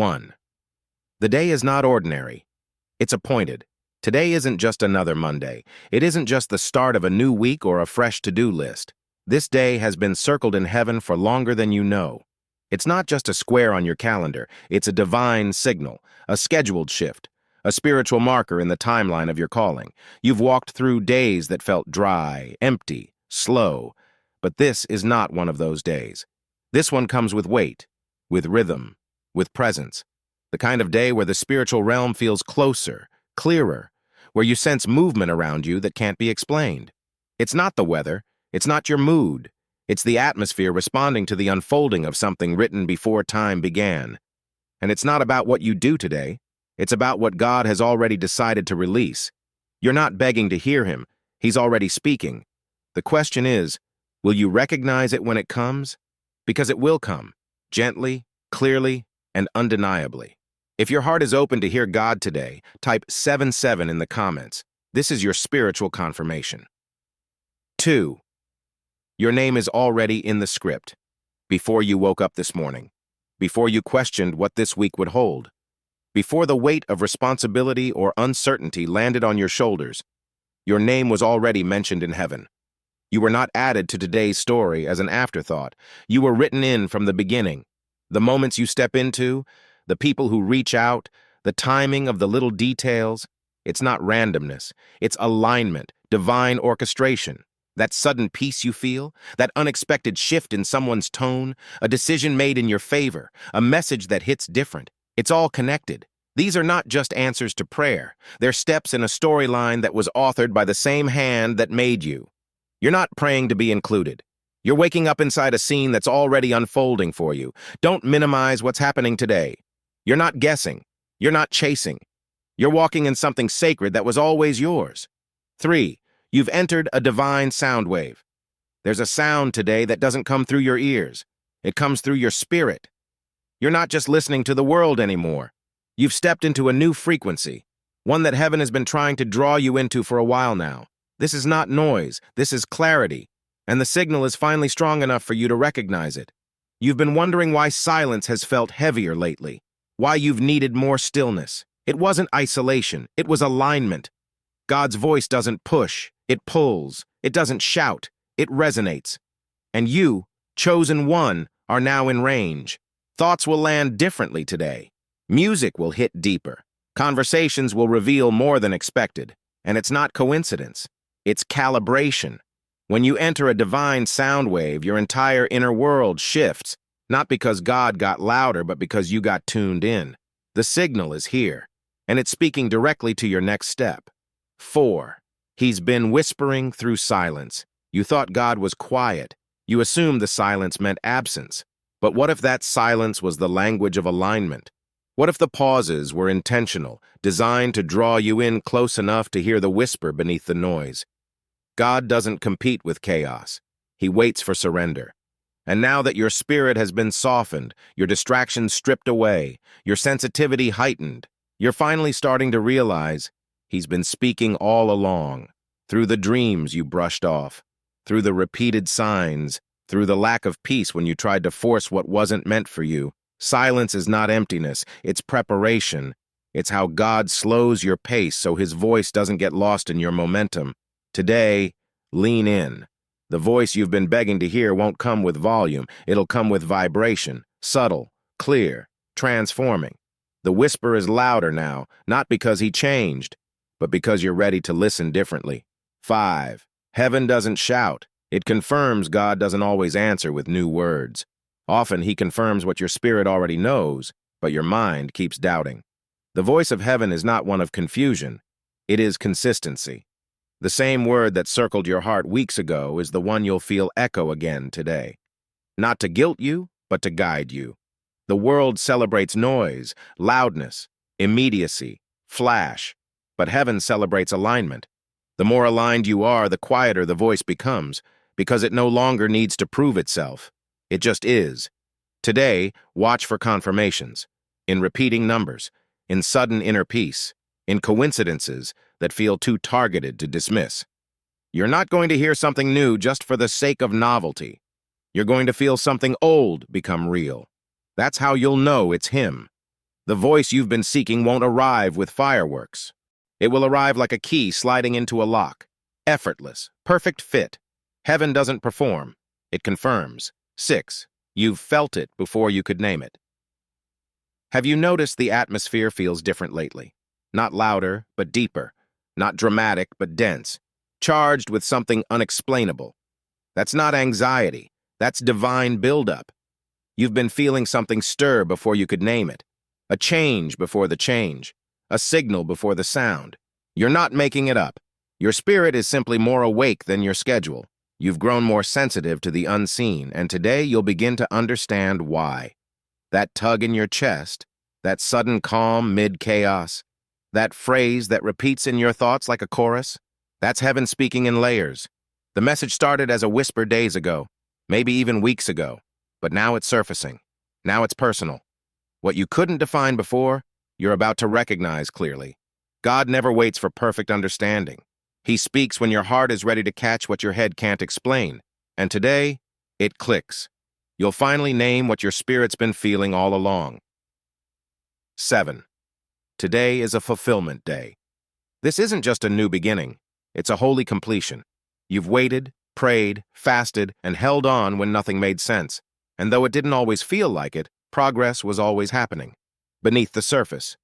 1. The day is not ordinary. It's appointed. Today isn't just another Monday. It isn't just the start of a new week or a fresh to-do list. This day has been circled in heaven for longer than you know. It's not just a square on your calendar. It's a divine signal, a scheduled shift, a spiritual marker in the timeline of your calling. You've walked through days that felt dry, empty, slow, but this is not one of those days. This one comes with weight, with rhythm, with presence. The kind of day where the spiritual realm feels closer, clearer, where you sense movement around you that can't be explained. It's not the weather, it's not your mood, it's the atmosphere responding to the unfolding of something written before time began. And it's not about what you do today, it's about what God has already decided to release. You're not begging to hear him, he's already speaking. The question is, will you recognize it when it comes? Because it will come, gently, clearly, and undeniably. If your heart is open to hear God today, type 77 in the comments. This is your spiritual confirmation. 2. Your name is already in the script. Before you woke up this morning. Before you questioned what this week would hold. Before the weight of responsibility or uncertainty landed on your shoulders, your name was already mentioned in heaven. You were not added to today's story as an afterthought. You were written in from the beginning. The moments you step into, the people who reach out, the timing of the little details, it's not randomness, it's alignment, divine orchestration. That sudden peace you feel, that unexpected shift in someone's tone, a decision made in your favor, a message that hits different. It's all connected. These are not just answers to prayer. They're steps in a storyline that was authored by the same hand that made you. You're not praying to be included. You're waking up inside a scene that's already unfolding for you. Don't minimize what's happening today. You're not guessing. You're not chasing. You're walking in something sacred that was always yours. 3. You've entered a divine sound wave. There's a sound today that doesn't come through your ears. It comes through your spirit. You're not just listening to the world anymore. You've stepped into a new frequency, one that heaven has been trying to draw you into for a while now. This is not noise. This is clarity. And the signal is finally strong enough for you to recognize it. You've been wondering why silence has felt heavier lately. Why you've needed more stillness. It wasn't isolation, it was alignment. God's voice doesn't push, it pulls. It doesn't shout, it resonates. And you, chosen one, are now in range. Thoughts will land differently today. Music will hit deeper. Conversations will reveal more than expected. And it's not coincidence, it's calibration. When you enter a divine sound wave, your entire inner world shifts. Not because God got louder, but because you got tuned in. The signal is here, and it's speaking directly to your next step. 4. He's been whispering through silence. You thought God was quiet. You assumed the silence meant absence. But what if that silence was the language of alignment? What if the pauses were intentional, designed to draw you in close enough to hear the whisper beneath the noise? God doesn't compete with chaos. He waits for surrender. And now that your spirit has been softened, your distractions stripped away, your sensitivity heightened, you're finally starting to realize he's been speaking all along, through the dreams you brushed off, through the repeated signs, through the lack of peace when you tried to force what wasn't meant for you. Silence is not emptiness, it's preparation. It's how God slows your pace so his voice doesn't get lost in your momentum. Today, lean in. The voice you've been begging to hear won't come with volume, it'll come with vibration, subtle, clear, transforming. The whisper is louder now, not because he changed, but because you're ready to listen differently. 5. Heaven doesn't shout. It confirms God doesn't always answer with new words. Often he confirms what your spirit already knows, but your mind keeps doubting. The voice of heaven is not one of confusion. It is consistency. The same word that circled your heart weeks ago is the one you'll feel echo again today. Not to guilt you, but to guide you. The world celebrates noise, loudness, immediacy, flash, but heaven celebrates alignment. The more aligned you are, the quieter the voice becomes, because it no longer needs to prove itself. It just is. Today, watch for confirmations, in repeating numbers, in sudden inner peace, in coincidences that feel too targeted to dismiss. You're not going to hear something new just for the sake of novelty. You're going to feel something old become real. That's how you'll know it's him. The voice you've been seeking won't arrive with fireworks. It will arrive like a key sliding into a lock. Effortless, perfect fit. Heaven doesn't perform. It confirms. 6. You've felt it before you could name it. Have you noticed the atmosphere feels different lately? Not louder, but deeper. Not dramatic, but dense. Charged with something unexplainable. That's not anxiety. That's divine buildup. You've been feeling something stir before you could name it. A change before the change. A signal before the sound. You're not making it up. Your spirit is simply more awake than your schedule. You've grown more sensitive to the unseen, and today you'll begin to understand why. That tug in your chest, that sudden calm mid-chaos, that phrase that repeats in your thoughts like a chorus, that's heaven speaking in layers. The message started as a whisper days ago, maybe even weeks ago, but now it's surfacing. Now it's personal. What you couldn't define before, you're about to recognize clearly. God never waits for perfect understanding. He speaks when your heart is ready to catch what your head can't explain. And today, it clicks. You'll finally name what your spirit's been feeling all along. 7. Today is a fulfillment day. This isn't just a new beginning. It's a holy completion. You've waited, prayed, fasted, and held on when nothing made sense. And though it didn't always feel like it, progress was always happening. Beneath the surface,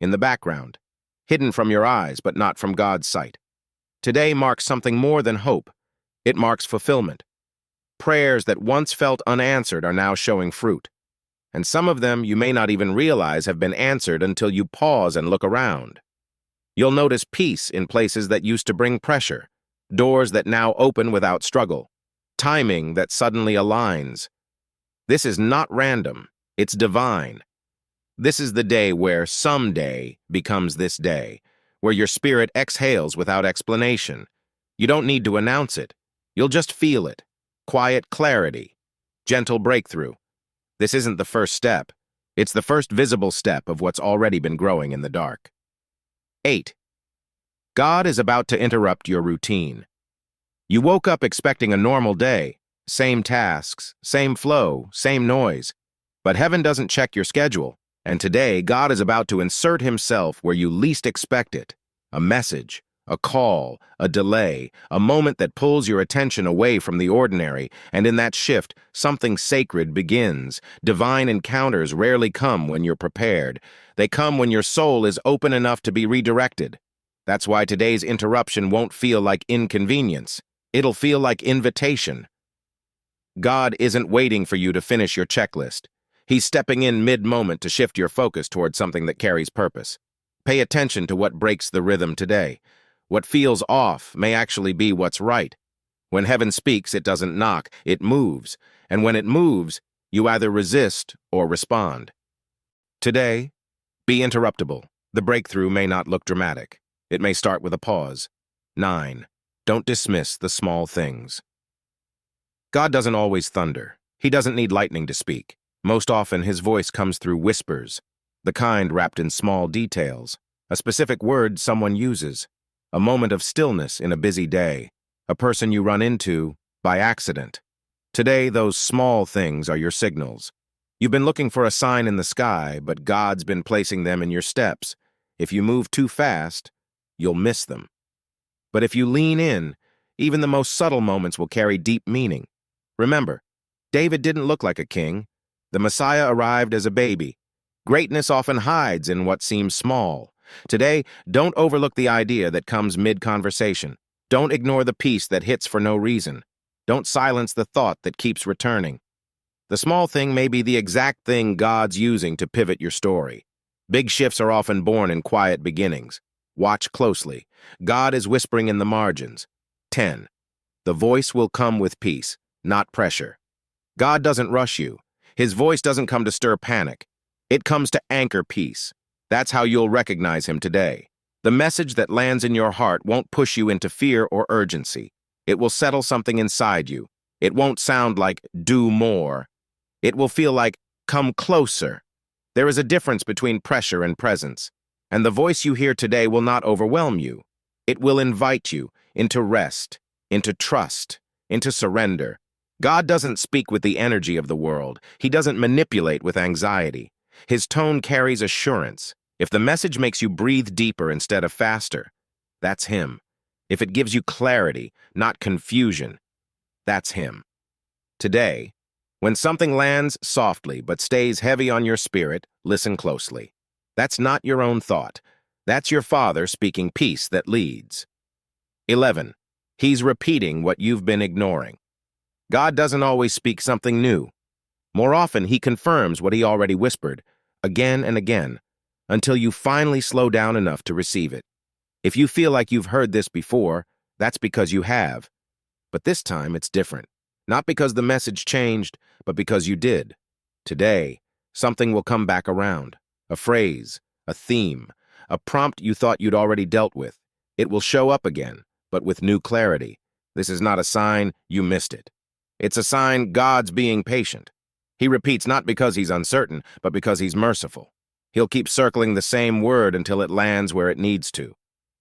in the background, hidden from your eyes but not from God's sight. Today marks something more than hope. It marks fulfillment. Prayers that once felt unanswered are now showing fruit. And some of them you may not even realize have been answered until you pause and look around. You'll notice peace in places that used to bring pressure, doors that now open without struggle, timing that suddenly aligns. This is not random, it's divine. This is the day where someday becomes this day, where your spirit exhales without explanation. You don't need to announce it. You'll just feel it. Quiet clarity. Gentle breakthrough. This isn't the first step. It's the first visible step of what's already been growing in the dark. 8. God is about to interrupt your routine. You woke up expecting a normal day. Same tasks, same flow, same noise. But heaven doesn't check your schedule. And today, God is about to insert himself where you least expect it. A message, a call, a delay, a moment that pulls your attention away from the ordinary, and in that shift, something sacred begins. Divine encounters rarely come when you're prepared. They come when your soul is open enough to be redirected. That's why today's interruption won't feel like inconvenience. It'll feel like invitation. God isn't waiting for you to finish your checklist. He's stepping in mid-moment to shift your focus toward something that carries purpose. Pay attention to what breaks the rhythm today. What feels off may actually be what's right. When heaven speaks, it doesn't knock, it moves. And when it moves, you either resist or respond. Today, be interruptible. The breakthrough may not look dramatic. It may start with a pause. 9. Don't dismiss the small things. God doesn't always thunder. He doesn't need lightning to speak. Most often, his voice comes through whispers, the kind wrapped in small details, a specific word someone uses, a moment of stillness in a busy day, a person you run into by accident. Today, those small things are your signals. You've been looking for a sign in the sky, but God's been placing them in your steps. If you move too fast, you'll miss them. But if you lean in, even the most subtle moments will carry deep meaning. Remember, David didn't look like a king. The Messiah arrived as a baby. Greatness often hides in what seems small. Today, don't overlook the idea that comes mid-conversation. Don't ignore the peace that hits for no reason. Don't silence the thought that keeps returning. The small thing may be the exact thing God's using to pivot your story. Big shifts are often born in quiet beginnings. Watch closely. God is whispering in the margins. 10. The voice will come with peace, not pressure. God doesn't rush you. His voice doesn't come to stir panic. It comes to anchor peace. That's how you'll recognize him today. The message that lands in your heart won't push you into fear or urgency. It will settle something inside you. It won't sound like, do more. It will feel like, come closer. There is a difference between pressure and presence. And the voice you hear today will not overwhelm you. It will invite you into rest, into trust, into surrender. God doesn't speak with the energy of the world. He doesn't manipulate with anxiety. His tone carries assurance. If the message makes you breathe deeper instead of faster, that's him. If it gives you clarity, not confusion, that's him. Today, when something lands softly but stays heavy on your spirit, listen closely. That's not your own thought. That's your Father speaking peace that leads. 11. He's repeating what you've been ignoring. God doesn't always speak something new. More often, he confirms what he already whispered, again and again, until you finally slow down enough to receive it. If you feel like you've heard this before, that's because you have. But this time, it's different. Not because the message changed, but because you did. Today, something will come back around. A phrase, a theme, a prompt you thought you'd already dealt with. It will show up again, but with new clarity. This is not a sign you missed it. It's a sign God's being patient. He repeats not because he's uncertain, but because he's merciful. He'll keep circling the same word until it lands where it needs to.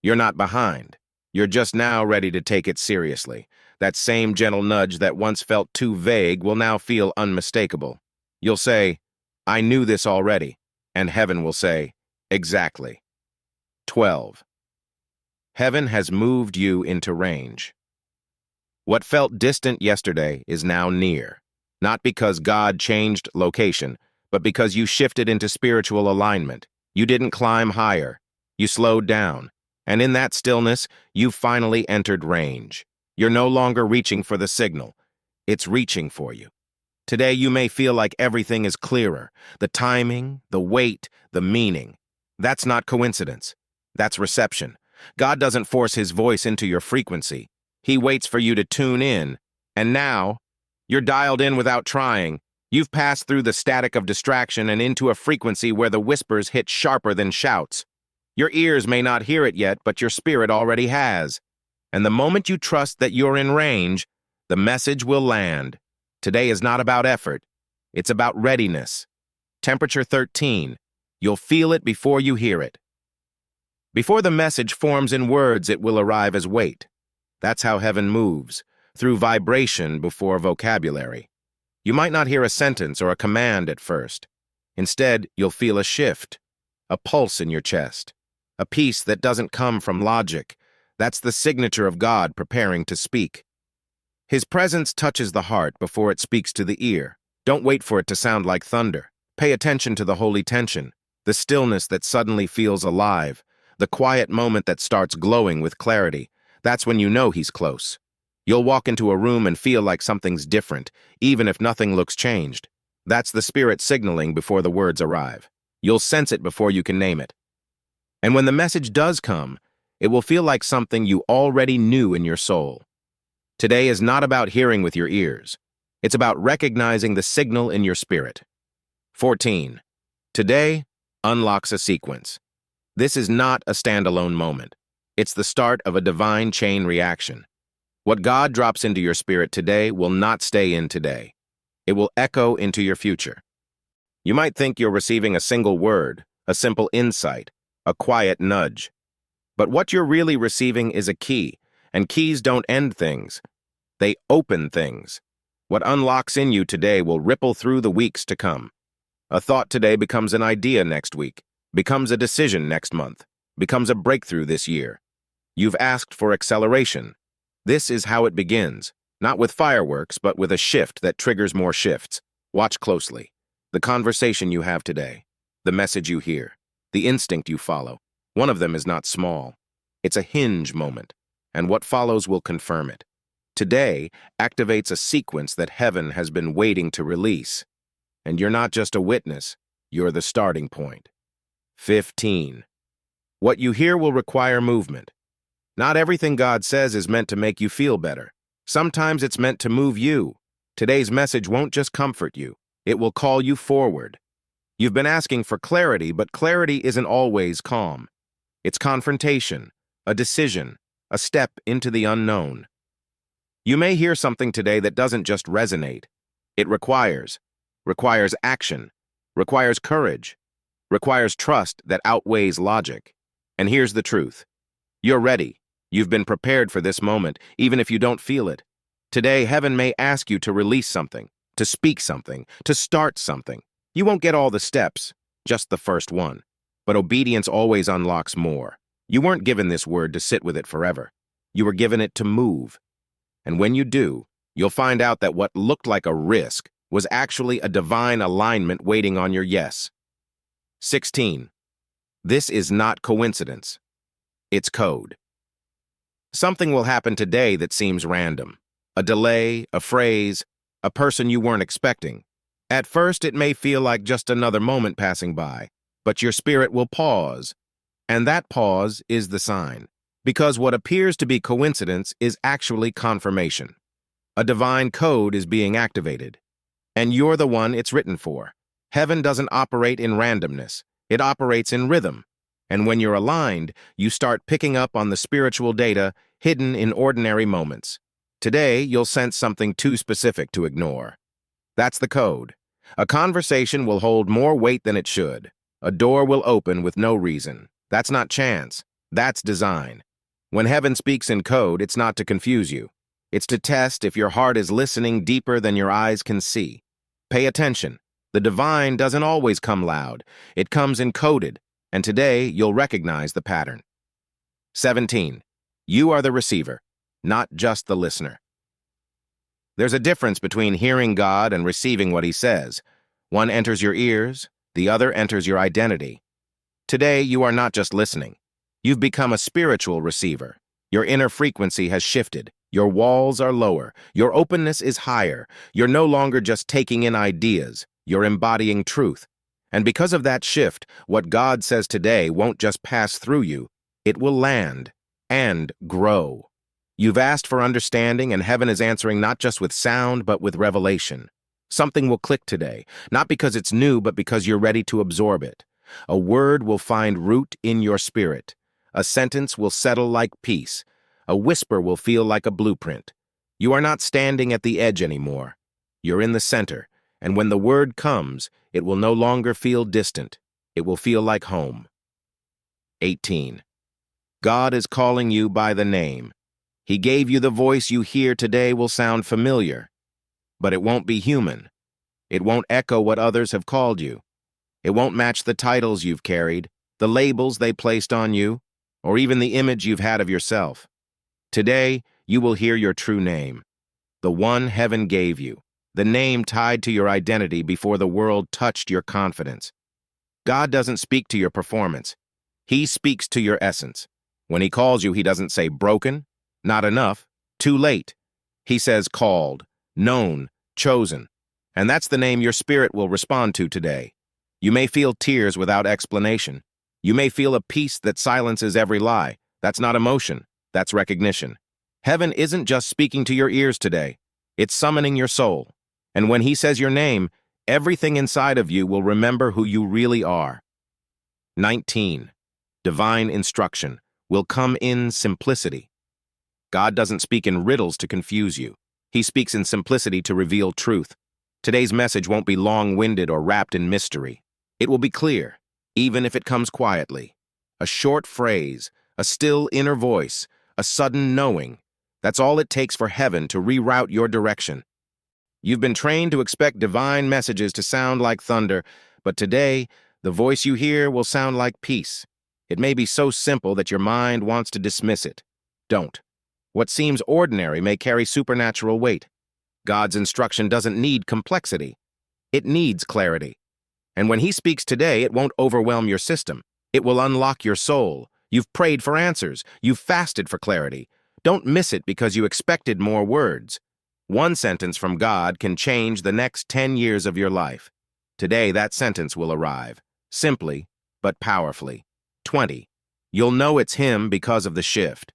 You're not behind. You're just now ready to take it seriously. That same gentle nudge that once felt too vague will now feel unmistakable. You'll say, I knew this already. And heaven will say, exactly. 12. Heaven has moved you into range. What felt distant yesterday is now near. Not because God changed location, but because you shifted into spiritual alignment. You didn't climb higher. You slowed down. And in that stillness, you finally entered range. You're no longer reaching for the signal. It's reaching for you. Today, you may feel like everything is clearer. The timing, the weight, the meaning. That's not coincidence. That's reception. God doesn't force his voice into your frequency. He waits for you to tune in. And now, you're dialed in without trying. You've passed through the static of distraction and into a frequency where the whispers hit sharper than shouts. Your ears may not hear it yet, but your spirit already has. And the moment you trust that you're in range, the message will land. Today is not about effort. It's about readiness. Temperature 13. You'll feel it before you hear it. Before the message forms in words, it will arrive as weight. That's how heaven moves, through vibration before vocabulary. You might not hear a sentence or a command at first. Instead, you'll feel a shift, a pulse in your chest, a peace that doesn't come from logic. That's the signature of God preparing to speak. His presence touches the heart before it speaks to the ear. Don't wait for it to sound like thunder. Pay attention to the holy tension, the stillness that suddenly feels alive, the quiet moment that starts glowing with clarity. That's when you know he's close. You'll walk into a room and feel like something's different, even if nothing looks changed. That's the spirit signaling before the words arrive. You'll sense it before you can name it. And when the message does come, it will feel like something you already knew in your soul. Today is not about hearing with your ears. It's about recognizing the signal in your spirit. 14. Today unlocks a sequence. This is not a standalone moment. It's the start of a divine chain reaction. What God drops into your spirit today will not stay in today. It will echo into your future. You might think you're receiving a single word, a simple insight, a quiet nudge. But what you're really receiving is a key, and keys don't end things. They open things. What unlocks in you today will ripple through the weeks to come. A thought today becomes an idea next week, becomes a decision next month, becomes a breakthrough this year. You've asked for acceleration. This is how it begins, not with fireworks, but with a shift that triggers more shifts. Watch closely. The conversation you have today, the message you hear, the instinct you follow. One of them is not small. It's a hinge moment, and what follows will confirm it. Today activates a sequence that heaven has been waiting to release. And you're not just a witness, you're the starting point. 15. What you hear will require movement. Not everything God says is meant to make you feel better. Sometimes it's meant to move you. Today's message won't just comfort you. It will call you forward. You've been asking for clarity, but clarity isn't always calm. It's confrontation, a decision, a step into the unknown. You may hear something today that doesn't just resonate. It requires action, requires courage, requires trust that outweighs logic. And here's the truth. You're ready. You've been prepared for this moment, even if you don't feel it. Today, heaven may ask you to release something, to speak something, to start something. You won't get all the steps, just the first one. But obedience always unlocks more. You weren't given this word to sit with it forever. You were given it to move. And when you do, you'll find out that what looked like a risk was actually a divine alignment waiting on your yes. 16. This is not coincidence. It's code. Something will happen today that seems random. A delay, a phrase, a person you weren't expecting. At first, it may feel like just another moment passing by, but your spirit will pause. And that pause is the sign. Because what appears to be coincidence is actually confirmation. A divine code is being activated. And you're the one it's written for. Heaven doesn't operate in randomness. It operates in rhythm. And when you're aligned, you start picking up on the spiritual data hidden in ordinary moments. Today, you'll sense something too specific to ignore. That's the code. A conversation will hold more weight than it should. A door will open with no reason. That's not chance. That's design. When heaven speaks in code, it's not to confuse you. It's to test if your heart is listening deeper than your eyes can see. Pay attention. The divine doesn't always come loud. It comes encoded, and today you'll recognize the pattern. 17. You are the receiver, not just the listener. There's a difference between hearing God and receiving what He says. One enters your ears, the other enters your identity. Today, you are not just listening. You've become a spiritual receiver. Your inner frequency has shifted. Your walls are lower. Your openness is higher. You're no longer just taking in ideas. You're embodying truth. And because of that shift, what God says today won't just pass through you. It will land and grow. You've asked for understanding, and heaven is answering not just with sound, but with revelation. Something will click today, not because it's new, but because you're ready to absorb it. A word will find root in your spirit. A sentence will settle like peace. A whisper will feel like a blueprint. You are not standing at the edge anymore. You're in the center, and when the word comes, it will no longer feel distant. It will feel like home. 18. God is calling you by the name. He gave you the voice you hear today will sound familiar, but it won't be human. It won't echo what others have called you. It won't match the titles you've carried, the labels they placed on you, or even the image you've had of yourself. Today, you will hear your true name, the one heaven gave you, the name tied to your identity before the world touched your confidence. God doesn't speak to your performance. He speaks to your essence. When He calls you, He doesn't say broken, not enough, too late. He says called, known, chosen. And that's the name your spirit will respond to today. You may feel tears without explanation. You may feel a peace that silences every lie. That's not emotion. That's recognition. Heaven isn't just speaking to your ears today. It's summoning your soul. And when He says your name, everything inside of you will remember who you really are. 19. Divine instruction will come in simplicity. God doesn't speak in riddles to confuse you. He speaks in simplicity to reveal truth. Today's message won't be long-winded or wrapped in mystery. It will be clear, even if it comes quietly. A short phrase, a still inner voice, a sudden knowing. That's all it takes for heaven to reroute your direction. You've been trained to expect divine messages to sound like thunder, but today, the voice you hear will sound like peace. It may be so simple that your mind wants to dismiss it. Don't. What seems ordinary may carry supernatural weight. God's instruction doesn't need complexity. It needs clarity. And when He speaks today, it won't overwhelm your system. It will unlock your soul. You've prayed for answers. You've fasted for clarity. Don't miss it because you expected more words. One sentence from God can change the next 10 years of your life. Today, that sentence will arrive, simply but powerfully. 20. You'll know it's Him because of the shift.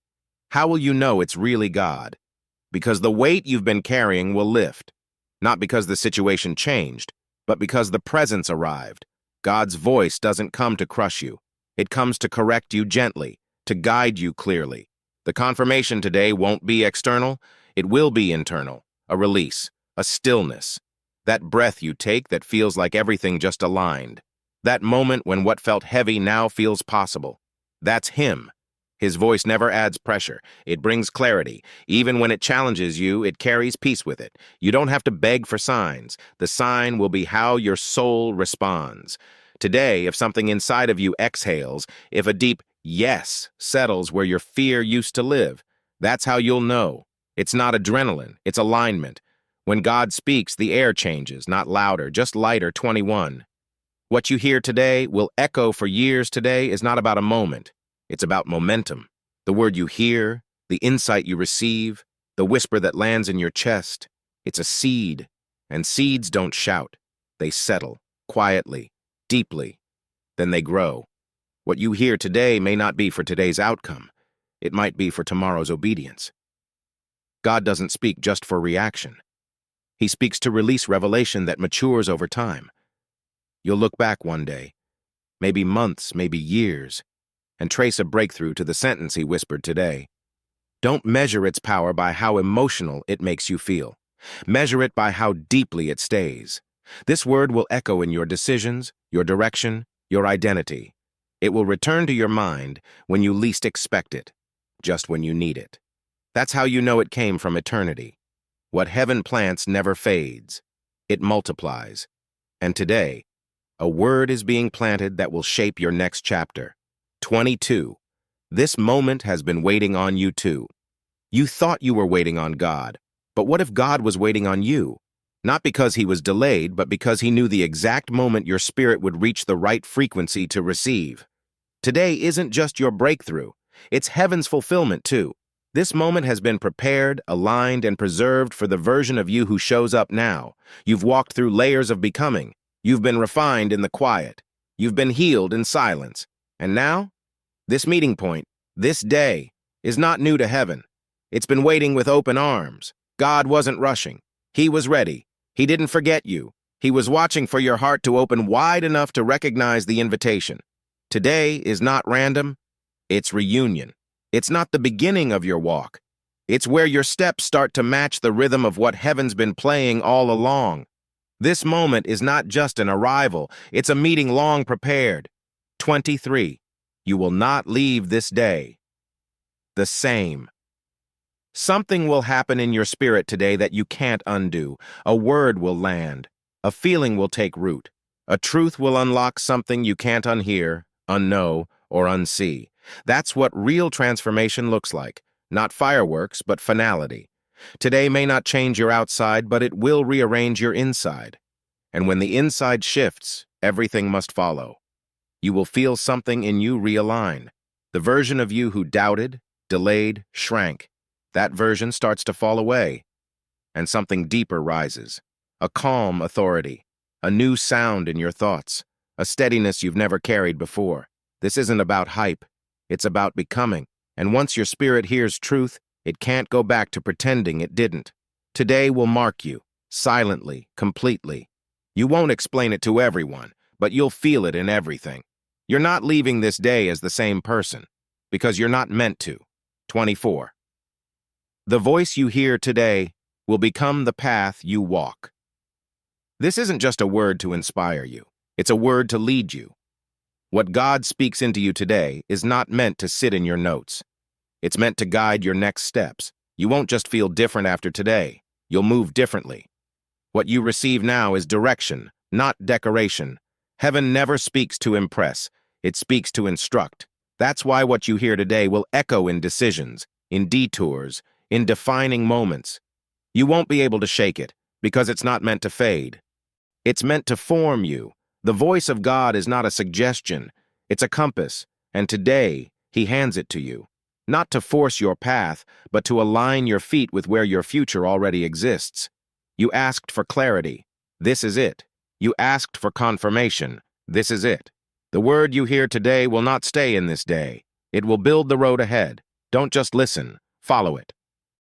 How will you know it's really God? Because the weight you've been carrying will lift. Not because the situation changed, but because the presence arrived. God's voice doesn't come to crush you. It comes to correct you gently, to guide you clearly. The confirmation today won't be external, it will be internal. A release, a stillness. That breath you take that feels like everything just aligned. That moment when what felt heavy now feels possible. That's Him. His voice never adds pressure. It brings clarity. Even when it challenges you, it carries peace with it. You don't have to beg for signs. The sign will be how your soul responds. Today, if something inside of you exhales, if a deep yes settles where your fear used to live, that's how you'll know. It's not adrenaline, it's alignment. When God speaks, the air changes, not louder, just lighter. 21. What you hear today will echo for years. Today is not about a moment. It's about momentum. The word you hear, the insight you receive, the whisper that lands in your chest. It's a seed, and seeds don't shout. They settle, quietly, deeply. Then they grow. What you hear today may not be for today's outcome. It might be for tomorrow's obedience. God doesn't speak just for reaction. He speaks to release revelation that matures over time. You'll look back one day, maybe months, maybe years, and trace a breakthrough to the sentence he whispered today. Don't measure its power by how emotional it makes you feel. Measure it by how deeply it stays. This word will echo in your decisions, your direction, your identity. It will return to your mind when you least expect it, just when you need it. That's how you know it came from eternity. What heaven plants never fades. It multiplies. And today, a word is being planted that will shape your next chapter. 22. This moment has been waiting on you too. You thought you were waiting on God, but what if God was waiting on you? Not because he was delayed, but because he knew the exact moment your spirit would reach the right frequency to receive. Today isn't just your breakthrough, it's heaven's fulfillment too. This moment has been prepared, aligned, and preserved for the version of you who shows up now. You've walked through layers of becoming. You've been refined in the quiet. You've been healed in silence. And now, this meeting point, this day, is not new to heaven. It's been waiting with open arms. God wasn't rushing. He was ready. He didn't forget you. He was watching for your heart to open wide enough to recognize the invitation. Today is not random. It's reunion. It's not the beginning of your walk. It's where your steps start to match the rhythm of what heaven's been playing all along. This moment is not just an arrival. It's a meeting long prepared. 23. You will not leave this day the same. Something will happen in your spirit today that you can't undo. A word will land. A feeling will take root. A truth will unlock something you can't unhear, unknow, or unsee. That's what real transformation looks like. Not fireworks, but finality. Today may not change your outside, but it will rearrange your inside. And when the inside shifts, everything must follow. You will feel something in you realign. The version of you who doubted, delayed, shrank. That version starts to fall away, and something deeper rises. A calm authority, a new sound in your thoughts, a steadiness you've never carried before. This isn't about hype, it's about becoming. And once your spirit hears truth, it can't go back to pretending it didn't. Today will mark you, silently, completely. You won't explain it to everyone, but you'll feel it in everything. You're not leaving this day as the same person, because you're not meant to. 24. The voice you hear today will become the path you walk. This isn't just a word to inspire you. It's a word to lead you. What God speaks into you today is not meant to sit in your notes. It's meant to guide your next steps. You won't just feel different after today. You'll move differently. What you receive now is direction, not decoration. Heaven never speaks to impress. It speaks to instruct. That's why what you hear today will echo in decisions, in detours, in defining moments. You won't be able to shake it, because it's not meant to fade. It's meant to form you. The voice of God is not a suggestion, it's a compass, and today, he hands it to you. Not to force your path, but to align your feet with where your future already exists. You asked for clarity. This is it. You asked for confirmation. This is it. The word you hear today will not stay in this day. It will build the road ahead. Don't just listen. Follow it.